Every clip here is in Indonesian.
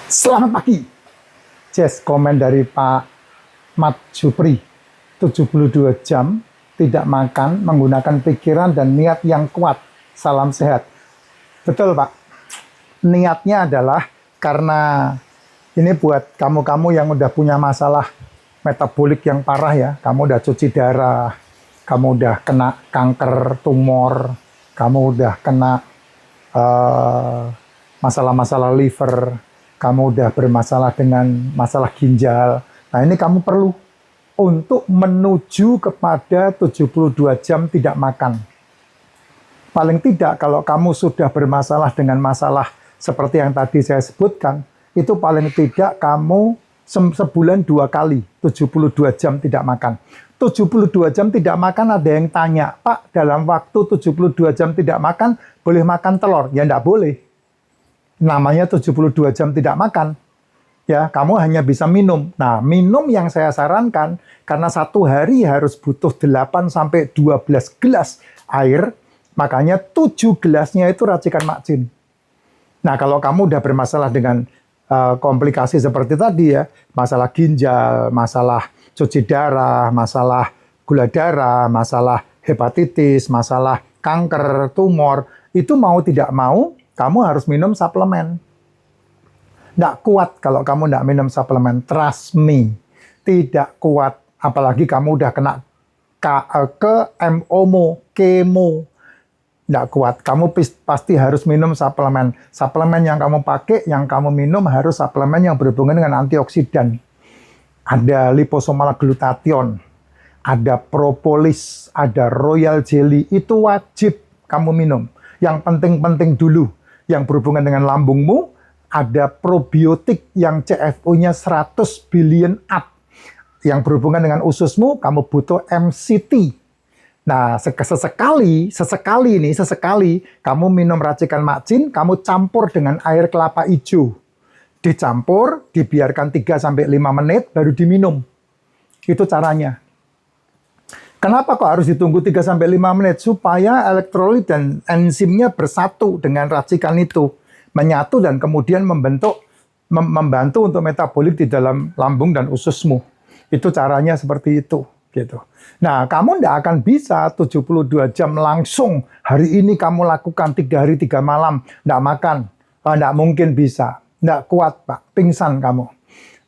Selamat pagi. Jess, komen dari Pak Mat Jupri. 72 jam tidak makan menggunakan pikiran dan niat yang kuat. Salam sehat. Betul, Pak. Niatnya adalah karena ini buat kamu-kamu yang udah punya masalah metabolik yang parah ya. Kamu udah cuci darah, kamu udah kena kanker, tumor, kamu udah kena masalah-masalah liver, kamu udah bermasalah dengan masalah ginjal. Nah, ini kamu perlu untuk menuju kepada 72 jam tidak makan. Paling tidak kalau kamu sudah bermasalah dengan masalah seperti yang tadi saya sebutkan, itu paling tidak kamu sebulan 2 kali 72 jam tidak makan. 72 jam tidak makan, ada yang tanya, Pak, dalam waktu 72 jam tidak makan, boleh makan telur? Ya, enggak boleh. Namanya 72 jam tidak makan. Ya, kamu hanya bisa minum. Nah, minum yang saya sarankan, karena satu hari harus butuh 8-12 gelas air, makanya 7 gelasnya itu racikan makcin. Nah, kalau kamu udah bermasalah dengan komplikasi seperti tadi ya, masalah ginjal, masalah cuci darah, masalah gula darah, masalah hepatitis, masalah kanker, tumor, itu mau tidak mau, kamu harus minum suplemen. Nggak kuat kalau kamu nggak minum suplemen, trust me. Tidak kuat, apalagi kamu udah kena ke kemo. Nggak kuat, kamu pasti harus minum suplemen. Suplemen yang kamu pakai, yang kamu minum harus suplemen yang berhubungan dengan antioksidan. Ada liposomal glutathione, ada propolis, ada royal jelly, itu wajib kamu minum. Yang penting-penting dulu, yang berhubungan dengan lambungmu, ada probiotik yang CFO-nya 100 billion up. Yang berhubungan dengan ususmu, kamu butuh MCT. Nah, sesekali kamu minum racikan makcin, kamu campur dengan air kelapa hijau. Dicampur, dibiarkan 3-5 menit, baru diminum. Itu caranya. Kenapa kok harus ditunggu 3-5 menit? Supaya elektrolit dan enzimnya bersatu dengan racikan itu. Menyatu dan kemudian membantu untuk metabolik di dalam lambung dan ususmu. Itu caranya seperti itu. Gitu. Nah, kamu tidak akan bisa 72 jam langsung. Hari ini kamu lakukan 3 hari 3 malam. Tidak makan. Tidak mungkin bisa. Tidak kuat, Pak. Pingsan kamu.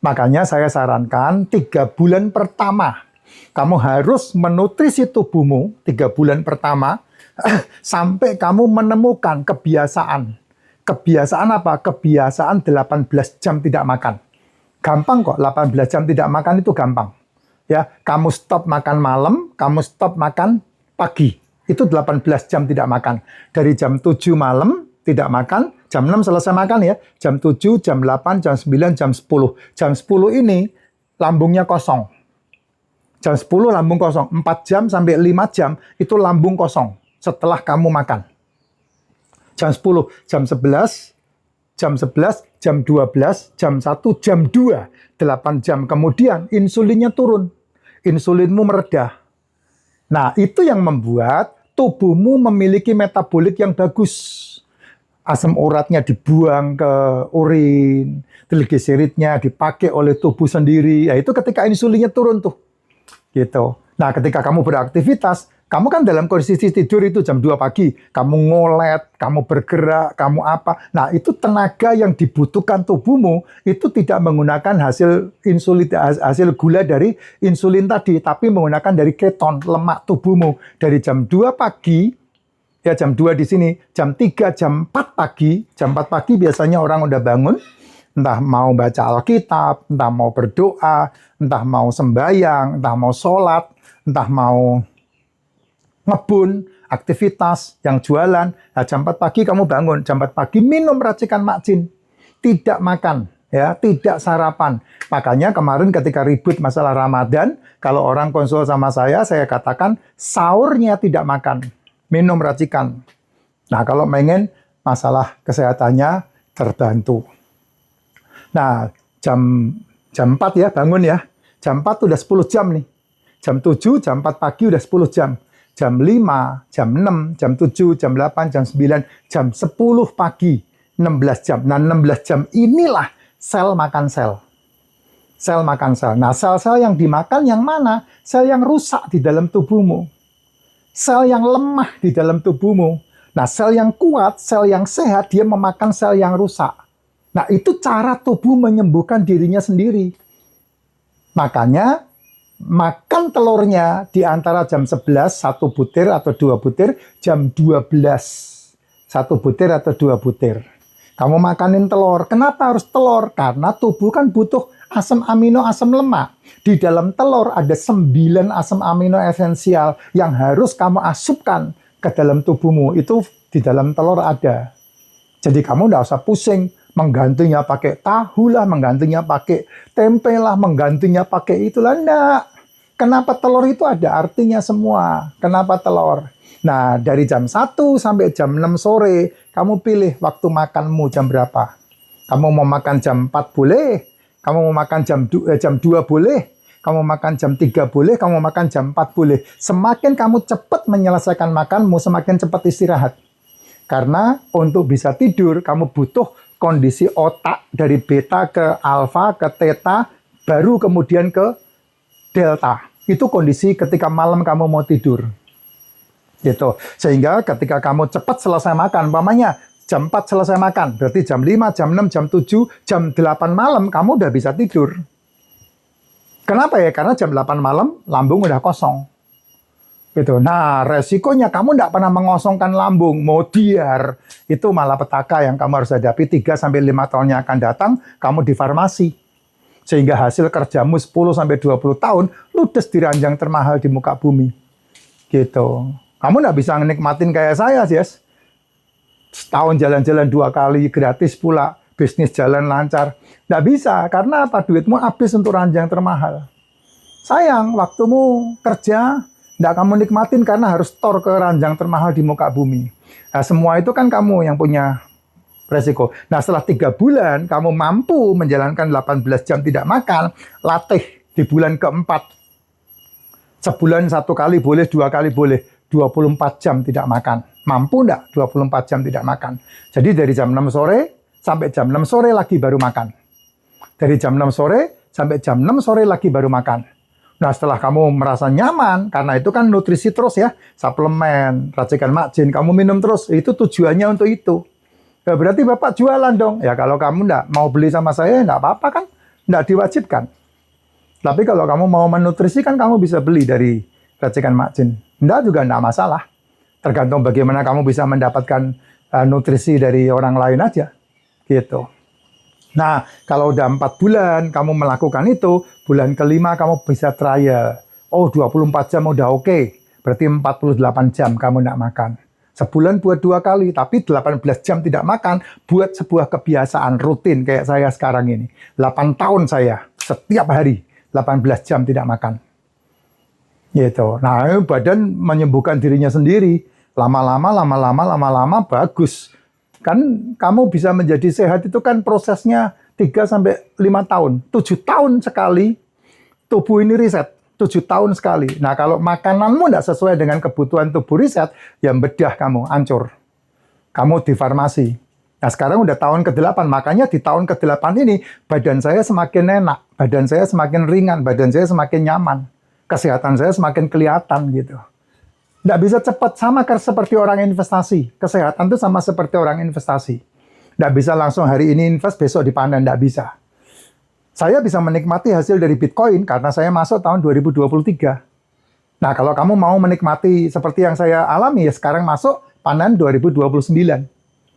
Makanya saya sarankan 3 bulan pertama. Kamu harus menutrisi tubuhmu 3 bulan pertama sampai kamu menemukan kebiasaan. Kebiasaan apa? Kebiasaan 18 jam tidak makan. Gampang kok, 18 jam tidak makan itu gampang. Ya, kamu stop makan malam, kamu stop makan pagi. Itu 18 jam tidak makan. Dari jam 7 malam tidak makan, jam 6 selesai makan ya. Jam 7, jam 8, jam 9, jam 10. Jam 10 ini lambungnya kosong. Jam 10 lambung kosong. 4 jam sampai 5 jam itu lambung kosong setelah kamu makan. Jam 10, jam 11, jam 11, jam 12, jam 1, jam 2. 8 jam kemudian insulinnya turun. Insulinmu meredah. Nah, itu yang membuat tubuhmu memiliki metabolik yang bagus. Asam uratnya dibuang ke urin, trigliseridnya dipakai oleh tubuh sendiri. Ya, itu ketika insulinnya turun tuh. Gitu. Nah, ketika kamu beraktivitas, kamu kan dalam kondisi tidur itu jam 2 pagi, kamu ngolet, kamu bergerak, kamu apa. Nah, itu tenaga yang dibutuhkan tubuhmu itu tidak menggunakan hasil insulin, hasil gula dari insulin tadi, tapi menggunakan dari keton, lemak tubuhmu. Dari jam 2 pagi, ya jam 2 di sini, jam 3, jam 4 pagi, jam 4 pagi biasanya orang udah bangun, entah mau baca Alkitab, entah mau berdoa, entah mau sembahyang, entah mau sholat, entah mau ngebun, aktivitas, yang jualan. Nah, jam 4 pagi kamu bangun, jam 4 pagi minum racikan makcin. Tidak makan, ya, tidak sarapan. Makanya kemarin ketika ribut masalah Ramadan, kalau orang konsul sama saya katakan sahurnya tidak makan, minum racikan. Nah, kalau pengen masalah kesehatannya terbantu. Nah, jam 4 ya, bangun ya. Jam 4 udah 10 jam nih. Jam 7, jam 4 pagi udah 10 jam. Jam 5, jam 6, jam 7, jam 8, jam 9, jam 10 pagi. 16 jam. Nah, 16 jam inilah Sel makan sel. Sel makan sel. Nah, sel-sel yang dimakan yang mana? Sel yang rusak di dalam tubuhmu. Sel yang lemah di dalam tubuhmu. Nah, sel yang kuat, sel yang sehat, dia memakan sel yang rusak. Nah, itu cara tubuh menyembuhkan dirinya sendiri. Makanya, makan telurnya di antara jam 11, 1 butir atau 2 butir, jam 12, 1 butir atau 2 butir. Kamu makanin telur. Kenapa harus telur? Karena tubuh kan butuh asam amino, asam lemak. Di dalam telur ada 9 asam amino esensial yang harus kamu asupkan ke dalam tubuhmu. Itu di dalam telur ada. Jadi kamu nggak usah pusing menggantinya pakai tahu lah, menggantinya pakai tempe lah, menggantinya pakai itulah. Nggak. Kenapa telur itu ada artinya semua. Kenapa telur? Nah, dari jam 1 sampai jam 6 sore, kamu pilih waktu makanmu jam berapa. Kamu mau makan jam 4 boleh, kamu mau makan jam 2 boleh, kamu makan jam 3 boleh, kamu makan jam 4 boleh. Semakin kamu cepat menyelesaikan makanmu, semakin cepat istirahat. Karena untuk bisa tidur, kamu butuh kondisi otak dari beta ke alfa, ke theta, baru kemudian ke delta. Itu kondisi ketika malam kamu mau tidur. Gitu. Sehingga ketika kamu cepat selesai makan, umpamanya jam 4 selesai makan, berarti jam 5, jam 6, jam 7, jam 8 malam kamu udah bisa tidur. Kenapa ya? Karena jam 8 malam lambung udah kosong. Gitu. Nah, resikonya kamu nggak pernah mengosongkan lambung, mau diar. Itu malapetaka yang kamu harus hadapi 3-5 tahun yang akan datang, kamu di farmasi. Sehingga hasil kerjamu 10-20 tahun, ludes di ranjang termahal di muka bumi. Gitu. Kamu nggak bisa nikmatin kayak saya, Jess. Setahun jalan-jalan 2 kali, gratis pula, bisnis jalan lancar. Nggak bisa, karena apa? Duitmu habis untuk ranjang termahal. Sayang, waktumu kerja, nggak kamu nikmatin karena harus store ke ranjang termahal di muka bumi. Nah, semua itu kan kamu yang punya resiko. Nah, setelah 3 bulan, kamu mampu menjalankan 18 jam tidak makan, latih di bulan keempat. Sebulan 1 kali boleh, 2 kali boleh, 24 jam tidak makan. Mampu nggak 24 jam tidak makan? Jadi dari jam 6 sore sampai jam 6 sore lagi baru makan. Dari jam 6 sore sampai jam 6 sore lagi baru makan. Nah, setelah kamu merasa nyaman, karena itu kan nutrisi terus ya, suplemen, racikan makjin, kamu minum terus, itu tujuannya untuk itu. Ya, berarti Bapak jualan dong. Ya, kalau kamu nggak mau beli sama saya, nggak apa-apa kan? Nggak diwajibkan. Tapi kalau kamu mau menutrisi kan kamu bisa beli dari racikan makjin. Nggak juga nggak masalah. Tergantung bagaimana kamu bisa mendapatkan nutrisi dari orang lain aja. Gitu. Nah, kalau udah 4 bulan kamu melakukan itu, bulan kelima kamu bisa trial. Oh, 24 jam udah oke. Berarti 48 jam kamu nggak makan. Sebulan buat 2 kali, tapi 18 jam tidak makan, buat sebuah kebiasaan rutin kayak saya sekarang ini. 8 tahun saya, setiap hari, 18 jam tidak makan. Gitu. Nah, badan menyembuhkan dirinya sendiri. Lama-lama bagus. Kan kamu bisa menjadi sehat itu kan prosesnya 3-5 tahun. 7 tahun sekali tubuh ini riset. 7 tahun sekali. Nah, kalau makananmu tidak sesuai dengan kebutuhan tubuh riset, ya bedah kamu, hancur. Kamu di farmasi. Nah, sekarang udah tahun ke-8. Makanya di tahun ke-8 ini, badan saya semakin enak. Badan saya semakin ringan. Badan saya semakin nyaman. Kesehatan saya semakin kelihatan gitu. Nggak bisa cepat, sama seperti orang investasi. Kesehatan itu sama seperti orang investasi. Nggak bisa langsung hari ini invest, besok dipanen. Nggak bisa. Saya bisa menikmati hasil dari Bitcoin karena saya masuk tahun 2023. Nah, kalau kamu mau menikmati seperti yang saya alami, ya sekarang masuk panen 2029.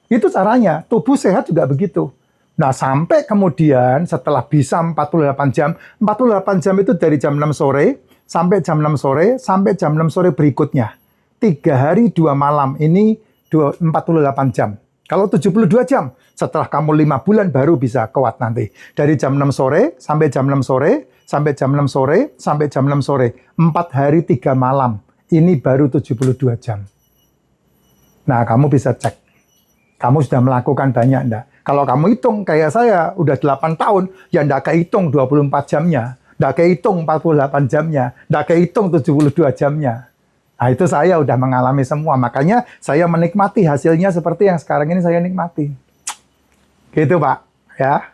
Itu caranya. Tubuh sehat juga begitu. Nah, sampai kemudian setelah bisa 48 jam, 48 jam itu dari jam 6 sore, sampai jam 6 sore, sampai jam 6 sore berikutnya. 3 hari 2 malam, ini 48 jam. Kalau 72 jam, setelah kamu 5 bulan baru bisa kuat nanti. Dari jam 6 sore, sampai jam 6 sore, sampai jam 6 sore, sampai jam 6 sore. 4 hari 3 malam, ini baru 72 jam. Nah, kamu bisa cek. Kamu sudah melakukan banyak enggak? Kalau kamu hitung kayak saya, udah 8 tahun, ya enggak kehitung 24 jamnya. Nggak kehitung 48 jamnya, nggak kehitung 72 jamnya. Nah, itu saya udah mengalami semua. Makanya saya menikmati hasilnya seperti yang sekarang ini saya nikmati. Gitu, Pak. Ya.